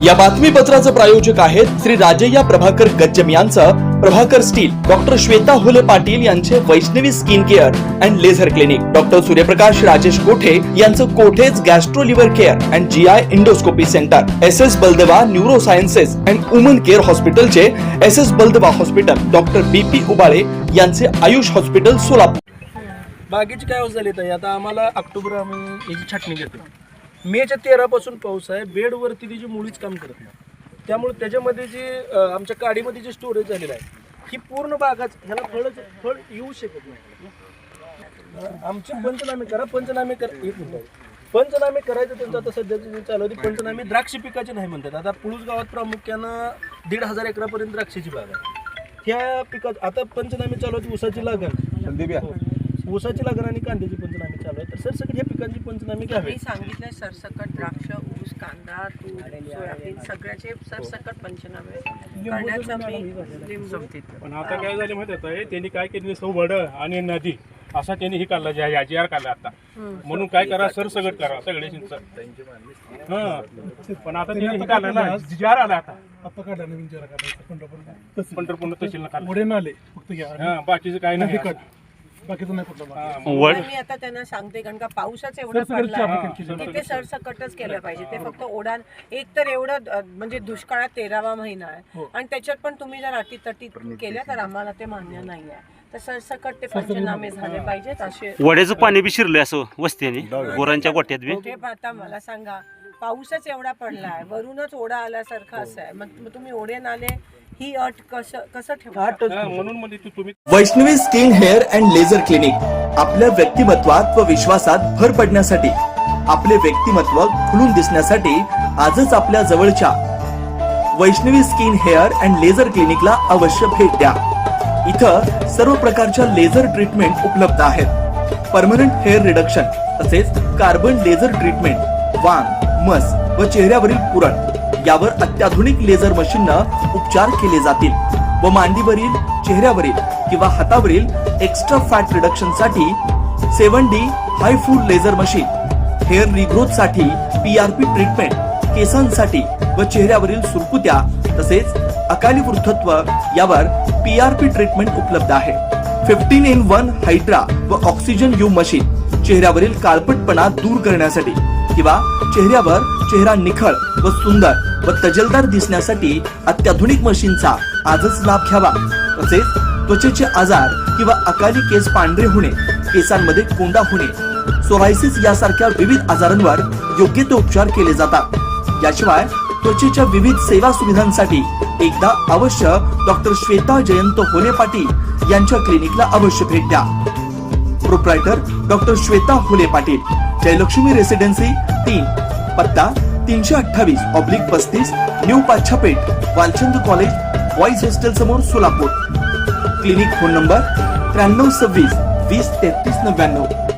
या बातमीपत्राचे प्रायोजक आहेत श्री राजय्या प्रभाकर गज्जम यांचं प्रभाकर स्टील, डॉक्टर श्वेता हुले पाटील यांचे Vaishnavi skin care and laser clinic, doctor Suryaprakash Rajesh Kothe यांचं Kothe's gastro liver care and GI endoscopy centre, S Baldeva neuro sciences and woman care हॉस्पिटलचे S Baldeva hospital, doctor BP Ubale यांचे Ayush hospital Solapur. बागेची काय अवस्था झाली तर आता आम्हाला ऑक्टोबर आम्ही याची छाटणी घेतो। मेच्या 13 पासून पाऊस आहे, बेडवरती त्याची मुळीच काम करत नाही, त्यामुळे त्याच्यामध्ये जे आमच्या काडीमध्ये जे स्टोरेज झालेलं आहे ही पूर्ण बागाच ह्याला फळ येऊ शकत नाही। आमचे पंचनामे करा एक मिनिट, पंचनामे करायचं त्यांचं आता सध्याचं जे चालू होती पंचनामे द्राक्ष पिकाचे नाही म्हणतात। आता पुळूस गावात प्रामुख्यानं 1,500 एकरापर्यंत द्राक्षाची बाग आहे। त्या पिकात आता पंचनामे चालू होती, ऊसाची लागण, ऊसाची लागण आणि कांद्याची पंचनामे चालू आहे। तर सरसकट ह्या पिकांची पंचनामे घ्यावी सांगितलं। सरसकट द्राक्ष, ऊस, कांदा, तूर, सोयाबीन सगळ्याचे सरसकट पंचनामे करण्याचा मी पण आता काय झाले माहिती आहे, त्यांनी काय केली सौवड आणि नदी असा त्यांनी हे काढला JR काढला आता, म्हणून काय करा सरसकट करा सगळे पण आता त्यांनी हे काढलं ना JR आला आता काढला नवीन JR काढला पंढरपूर तहसीलला आले फक्त बाकीचं काय नाही मी आता त्यांना सांगते, कारण का पाऊसच एवढा पडला तिथे सरसकटच केलं पाहिजे। ते फक्त ओढान एक तर एवढं म्हणजे दुष्काळात 13वा महिना आहे आणि त्याच्यात पण तुम्ही जर अटीतटी केल्या तर आम्हाला ते मान्य नाही आहे। तर सरसकट ते पंचनामे झाले पाहिजेत। असे वड्याचं पाणी बी शिरलंय असं वस्त्याने गोरांच्या गोट्यात बी। ते आता मला सांगा, पाऊसच एवढा पडला आहे, वरूनच ओढा आल्यासारखं असं आहे, मग तुम्ही ओढे नाले ही अट कसं ठेवा म्हणून म्हणजे तुम्ही Vaishnavi skin hair and laser clinic आपल्या व्यक्तिमत्वात व विश्वासात भर पडण्यासाठी, आपले व्यक्तिमत्व खुलून दिसण्यासाठी आजच आपल्या जवळच्या Vaishnavi skin hair and laser क्लिनिकला अवश्य भेट द्या। इथं सर्व प्रकारच्या लेझर ट्रीटमेंट उपलब्ध आहेत। परमनंट हेअर रिडक्शन तसेच कार्बन लेझर ट्रीटमेंट, वांग, मस व चेहऱ्यावरील पुरण यावर अत्याधुनिक लेझर मशीननं उपचार केले जातील व मांडीवरील, चेहऱ्यावरील किंवा हातावरील एक्स्ट्रा फॅट रिडक्शन साठी 7D हाय फूड लेझर मशीन, हेअर रिग्रोथ साठी PRP ट्रीटमेंट, केसांसाठी व चेहऱ्यावरील सुरकुत्या तसेच अकाली वृद्धत्व यावर PRP ट्रीटमेंट उपलब्ध आहे। 15in1 हायड्रा व ऑक्सिजन यू मशीन चेहऱ्यावरील काळपटपणा दूर करण्यासाठी किंवा चेहऱ्यावर चेहरा निखळ व सुंदर व तजेलदार दिसण्यासाठी अत्याधुनिक मशीनचा आजच लाभ घ्यावा। तसेच त्वचेचे आजार किंवा अकाली केस पांढरे होणे, केसांमध्ये कोंडा होणे, सोरायसिस यासारख्या विविध आजारांवर योग्य ते उपचार केले जातात। याशिवाय त्वचेच्या विविध सेवा सुविधांसाठी एकदा अवश्य डॉक्टर श्वेता जयंत हुले पाटील यांच्या क्लिनिकला अवश्य भेट द्या। Proprietor doctor Shweta Hule Patil, Jayalakshmi residency 3, पत्ता 328/35 new Pachhapeth, Walchand college boys hostel समोर सोलापूर। Clinic phone number 9326 20 33 99।